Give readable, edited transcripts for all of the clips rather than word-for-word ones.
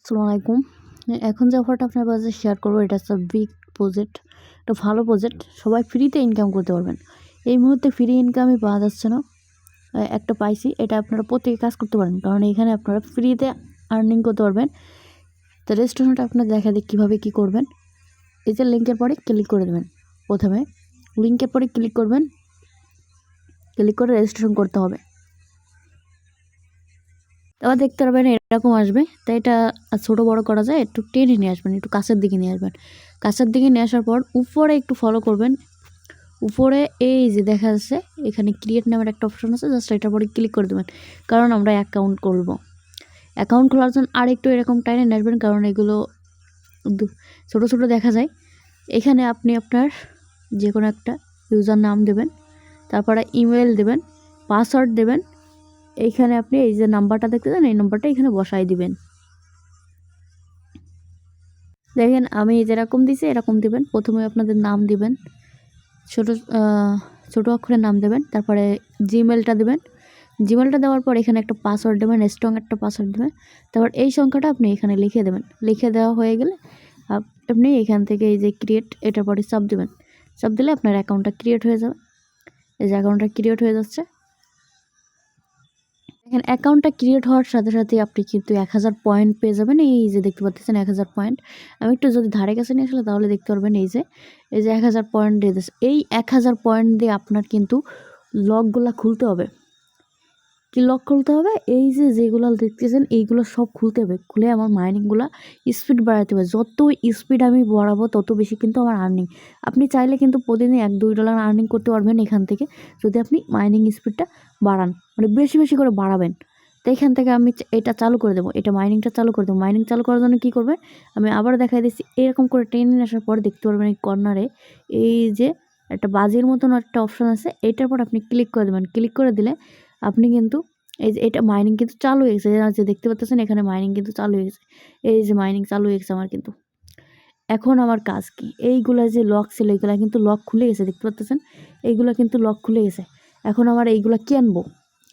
আসসালামু আলাইকুম। এখন যে অফারটা আপনার কাছে শেয়ার করবো এটা হচ্ছে বিগ প্রজেক্ট। একটা ভালো প্রজেক্ট, সবাই ফ্রিতে ইনকাম করতে পারবেন। এই মুহূর্তে ফ্রি ইনকামই পাওয়া যাচ্ছে না। একটা পাইছি, এটা আপনারা প্রত্যেকে কাজ করতে পারেন, কারণ এখানে আপনারা ফ্রিতে আর্নিং করতে পারবেন। তো রেস্টুরেন্ট আপনার দেখা দিই কীভাবে কী করবেন। এই যে লিঙ্কের পরে ক্লিক করে দেবেন। প্রথমে লিঙ্কের পরে ক্লিক করবেন, ক্লিক করে রেজিস্ট্রেশন করতে হবে। তারপর দেখতে পারবেন এরকম আসবে। তাই এটা ছোটো বড়ো করা যায়, একটু টেনে নিয়ে আসবেন, একটু কাছের দিকে নিয়ে আসবেন। কাছের দিকে নিয়ে আসার পর উপরে একটু ফলো করবেন। উপরে এই যে দেখা যাচ্ছে এখানে ক্রিয়েট নামের একটা অপশন আছে, জাস্ট এটার পরে ক্লিক করে দেবেন, কারণ আমরা অ্যাকাউন্ট করব। অ্যাকাউন্ট খোলার জন্য আর একটু এরকম টাইনে নিয়ে আসবেন, কারণ এগুলো ছোটো ছোটো দেখা যায়। এখানে আপনি আপনার যে কোনো একটা ইউজার নাম দেবেন, তারপরে ইমেল দেবেন, পাসওয়ার্ড দেবেন। এইখানে আপনি এই যে নাম্বারটা দেখতে দেন, এই নাম্বারটা এখানে বসাই দিবেন। দেখেন আমি যেরকম দিছি এরকম দিবেন। প্রথমে আপনাদের নাম দিবেন, ছোটো অক্ষরের নাম দেবেন, তারপরে জিমেলটা দেবেন। জিমেলটা দেওয়ার পর এখানে একটা পাসওয়ার্ড দেবেন, স্ট্রং একটা পাসওয়ার্ড দেবেন। তারপর এই সংখ্যাটা আপনি এখানে লিখে দেবেন। লিখে দেওয়া হয়ে গেলে আপনি এখান থেকে এই যে ক্রিয়েট, এটার পরে সাব দেবেন। সাব দিলে আপনার অ্যাকাউন্টটা ক্রিয়েট হয়ে যাবে। এই যে অ্যাকাউন্টটা ক্রিয়েট হয়ে যাচ্ছে। দেখেন অ্যাকাউন্টটা ক্রিয়েট হওয়ার সাথে সাথে আপনি কিন্তু 1000 পয়েন্ট পেয়ে যাবেন। এই যে দেখতে পাচ্ছেন 1000 পয়েন্ট। আমি একটু যদি ধারে কাছে নিয়ে আসলে তাহলে দেখতে পারবেন এই যে 1000 পয়েন্ট দিয়ে দিচ্ছে। এই 1000 পয়েন্ট দিয়ে আপনার কিন্তু লকগুলা খুলতে হবে। কি লক খুলতে হবে? এই যে যেগুলো দেখতেছেন এইগুলো সব খুলতে হবে। খুলে আমার মাইনিংগুলা স্পিড বাড়াতে হবে। যত স্পিড আমি বাড়াবো তত বেশি কিন্তু আমার আর্নিং। আপনি চাইলে কিন্তু প্রতিদিন $1-2 আর্নিং করতে পারবেন এখান থেকে, যদি আপনি মাইনিং স্পিডটা বাড়ান, মানে বেশি বেশি করে বাড়াবেন। তো এখান থেকে আমি এটা চালু করে দেবো, এটা মাইনিংটা চালু করে দেবো। মাইনিং চালু করার জন্য কী করবেন, আমি আবার দেখাই দিচ্ছি। এরকম করে টেনে নিয়ে আসার পর দেখতে পারবেন এই কর্নারে এই যে একটা বাজির মতন একটা অপশান আছে, এটার পর আপনি ক্লিক করে দেবেন। ক্লিক করে দিলে আপনি কিন্তু এই যে এটা মাইনিং কিন্তু চালু হয়ে গেছে, যে দেখতে পাচ্ছেন এখানে মাইনিং কিন্তু চালু হয়ে গেছে। এই যে মাইনিং চালু হয়ে গেছে আমার কিন্তু। এখন আমার কাজ কি, এইগুলা যে লক ছিল এইগুলা কিন্তু লক খুলে গেছে, দেখতে পাচ্ছেন এইগুলা কিন্তু লক খুলে গেছে। এখন আমার এইগুলা কিনবো,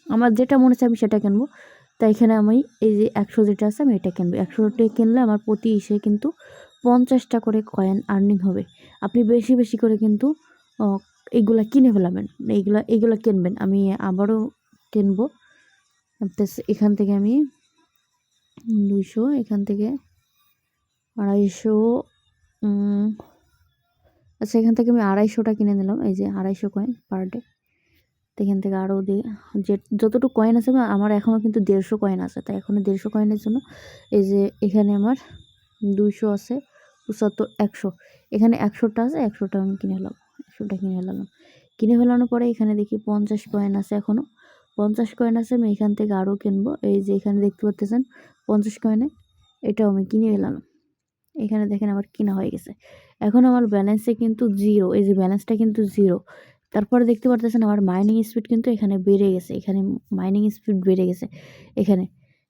আমার যেটা মনে হচ্ছে আমি সেটা কিনবো। তাই এখানে আমি এই যে 100 যেটা আছে আমি এটা কিনবো। 100টা কিনলে আমার প্রতি ইসে কিন্তু 50টা করে কয়েন আর্নিং হবে। আপনি বেশি বেশি করে কিন্তু এইগুলা কিনে ফেলাবেন, এইগুলা কিনবেন। আমি আবারও কিনবো। এখান থেকে আমি 200, এখান থেকে 250, আচ্ছা এখান থেকে আমি 250টা কিনে নিলাম। এই যে 250 কয়েন পার ডে। এখান থেকে আরও দিয়ে যে যতটুকু কয়েন আছে, আমার এখনও কিন্তু 150 কয়েন আছে। তাই এখনও 150 কয়েনের জন্য এই যে এখানে আমার 200 আছে, 75, 100, এখানে 100টা আছে, 100টা আমি কিনে ফেলাম। 100টা কিনে ফেলালাম। কিনে ফেলানোর পরে এখানে দেখি 50 কয়েন আছে, এখনও 50 কয়েন আছে। আমি এখান থেকে আরও কিনবো। এই যে এখানে দেখতে পাচ্ছেন 50 কয়েনে এটাও আমি কিনে ফেলাম। এখানে দেখেন আমার কিনা হয়ে গেছে। এখন আমার ব্যালেন্সে কিন্তু 0, এই যে ব্যালেন্সটা কিন্তু 0। তারপরে দেখতে পারতেছেন আমার মাইনিং স্পিড কিন্তু এখানে বেড়ে গেছে। এখানে মাইনিং স্পিড বেড়ে গেছে। এখানে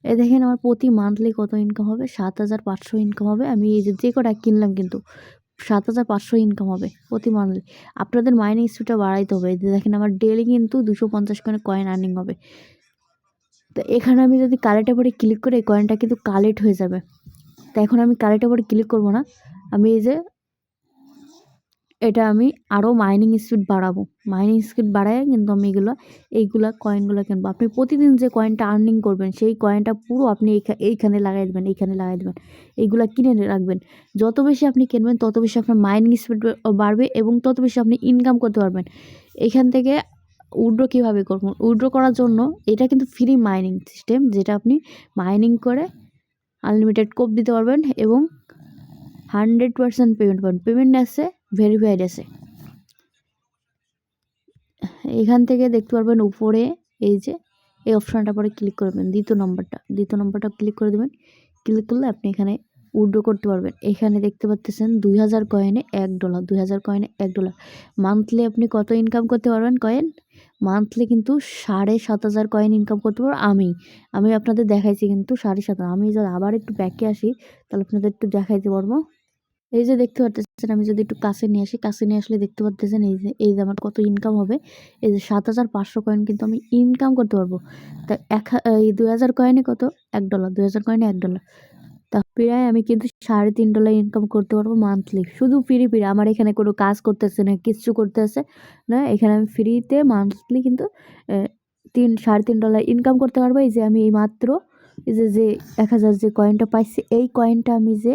এই দেখেন আমার প্রতি মান্থলি কত ইনকাম হবে, 7500 ইনকাম হবে। আমি এই যে কটা কিনলাম কিন্তু 7500 ইনকাম হবে প্রতি মান্থলি। আপনাদের মাইনিং স্পিডটা বাড়াইতে হবে। এই যে দেখেন আমার ডেইলি কিন্তু 250 করে কয়েন আর্নিং হবে। তো এখানে আমি যদি কালেক্টের পরে ক্লিক করে এই কয়েনটা কিন্তু কালেক্ট হয়ে যাবে। তো এখন আমি কালেক্টের পরে ক্লিক করব না, আমি এই যে এটা আমি আরও মাইনিং স্পিড বাড়াবো। মাইনিং স্পিড বাড়ায় কিন্তু আমি এইগুলা কয়েনগুলো কিনবো। আপনি প্রতিদিন যে কয়েনটা আর্নিং করবেন সেই কয়েনটা পুরো আপনি এইখানে লাগাই দেবেন, এইখানে লাগাই দেবেন। এইগুলা কিনে রাখবেন। যত বেশি আপনি কিনবেন তত বেশি আপনার মাইনিং স্পিড বাড়বে এবং তত বেশি আপনি ইনকাম করতে পারবেন। এখান থেকে উইথড্র কীভাবে করবেন, উইথড্র করার জন্য এটা কিন্তু ফ্রি মাইনিং সিস্টেম, যেটা আপনি মাইনিং করে আনলিমিটেড কোপ দিতে পারবেন এবং 100% পেমেন্ট পাবেন। পেমেন্ট আছে, ভেরিফাইড আছে। এখান থেকে দেখতে পারবেন উপরে এই যে এই অপশানটা পরে ক্লিক করবেন, দ্বিতীয় নম্বরটা ক্লিক করে দেবেন। ক্লিক করলে আপনি এখানে উইথড্র করতে পারবেন। এখানে দেখতে পাচ্ছেন 2000 কয়েনে $1, 2000 কয়েনে $1। মান্থলি আপনি কত ইনকাম করতে পারবেন কয়েন? মান্থলি কিন্তু 7500 কয়েন ইনকাম করতে পারবো আমি আপনাদের দেখাইছি কিন্তু 7500। আমি যদি আবার একটু ব্যাকে আসি তাহলে আপনাদের একটু দেখাইতে পারবো। এই যে দেখতে পাচ্ছেন, আমি যদি একটু কাছে নিয়ে আসি, কাছে নিয়ে আসলে দেখতে পাচ্ছেন এই যে আমার কত ইনকাম হবে। এই যে 7500 কয়েন কিন্তু আমি ইনকাম করতে পারবো। তা এই 2000 কয়েনে কত? $1, 2000 কয়েনে $1। তা প্রায় আমি কিন্তু $3.5 ইনকাম করতে পারবো মান্থলি, শুধু ফ্রি। আমার এখানে কোনো কাজ করতেছে না, কিচ্ছু করতেছে না। এখানে আমি ফ্রিতে মান্থলি কিন্তু $3.5 ইনকাম করতে পারবো। এই যে আমি এই মাত্র এই যে 1000 যে কয়েনটা পাইছি, এই কয়েনটা আমি যে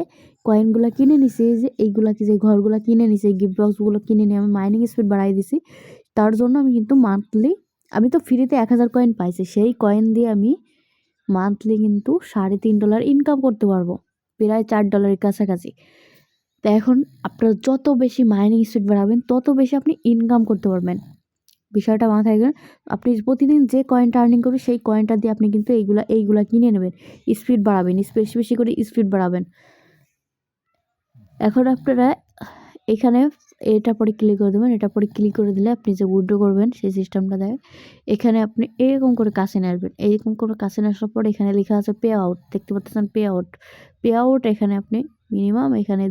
কয়েনগুলো কিনে নিছি, এই যে এইগুলা যে ঘরগুলো কিনে নিছি, এই গিফট বক্সগুলো কিনে নিয়ে আমি মাইনিং স্পিড বাড়াই দিছি। তার জন্য আমি কিন্তু মান্থলি, আমি তো ফ্রিতে 1000 কয়েন পাইছি, সেই কয়েন দিয়ে আমি মান্থলি কিন্তু $3.5 ইনকাম করতে পারবো, প্রায় $4 কাছাকাছি। তো এখন আপনার যত বেশি মাইনিং স্পিড বাড়াবেন তত বেশি আপনি ইনকাম করতে পারবেন। বিষয়টা মাথায় রাখবেন। আপনি প্রতিদিন যে কয়েনটা আর্নিং করবেন সেই কয়েনটা দিয়ে আপনি কিন্তু এইগুলা কিনে নেবেন, স্পিড বাড়াবেন, বেশি বেশি করে স্পিড বাড়াবেন। এখন আপনারা এখানে এটার পরে ক্লিক করে দেবেন। এটার পরে ক্লিক করে দিলে আপনি যে উইথড্র করবেন সেই সিস্টেমটা দেয়। এখানে আপনি এরকম করে কাছে নিয়ে আসবেন। এরকম করে কাছে নিয়ে আসার পর এখানে লেখা আছে পে আউট, দেখতে পাচ্ছেন পে আউট। এখানে আপনি মিনিমাম এখানে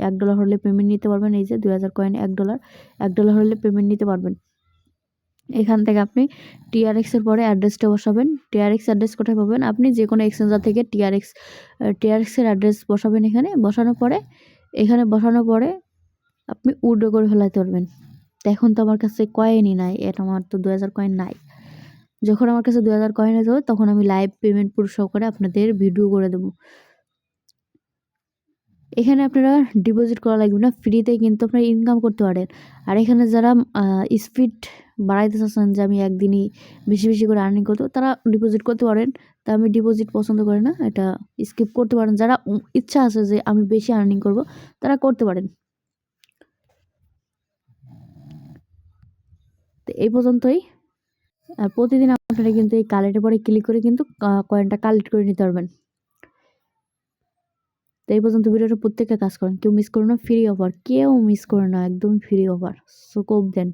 $1 হলে পেমেন্ট নিতে পারবেন। এই যে 2000 কয়েন $1 হলে পেমেন্ট নিতে পারবেন। এখান থেকে আপনি TRX এর পরে অ্যাড্রেসটা বসাবেন। TRX অ্যাড্রেস কোথায় পাবেন? আপনি যে কোনো এক্সচেঞ্জার থেকে TRX এর অ্যাড্রেস বসাবেন। এখানে বসানোর পরে আপনি উইথড্র করে ফেলাতে পারবেন। তো এখন তো আমার কাছে কয়েনই নাই, এটা আমার তো 2000 কয়েন নাই। যখন আমার কাছে 2000 কয়েন হয়ে যাবে তখন আমি লাইভ পেমেন্ট পুরো সহকারে আপনাদের ভিডিও করে দেবো। এখানে আপনারা ডিপোজিট করা লাগবে না, ফ্রিতে কিন্তু আপনারা ইনকাম করতে পারেন। আর এখানে যারা স্পিড বাড়াইতে চাচ্ছেন যে আমি একদিনই বেশি বেশি করে আর্নিং করতে, তারা ডিপোজিট করতে পারেন। তা আমি ডিপোজিট পছন্দ করি না, এটা স্কিপ করতে পারেন। যারা ইচ্ছা আছে যে আমি বেশি আর্নিং করব তারা করতে পারেন। তো এই পর্যন্তই। আর প্রতিদিন আপনারা কিন্তু এই কালেক্টের পরে ক্লিক করে কিন্তু কয়েনটা কালেক্ট করে নিতে পারবেন। তো এই পর্যন্ত ভিডিওটা প্রত্যেকটা কাজ করেন, কেউ মিস করো না, ফ্রি অফার, কেউ মিস করো না, একদম ফ্রি অফার। সো কোপ দেন।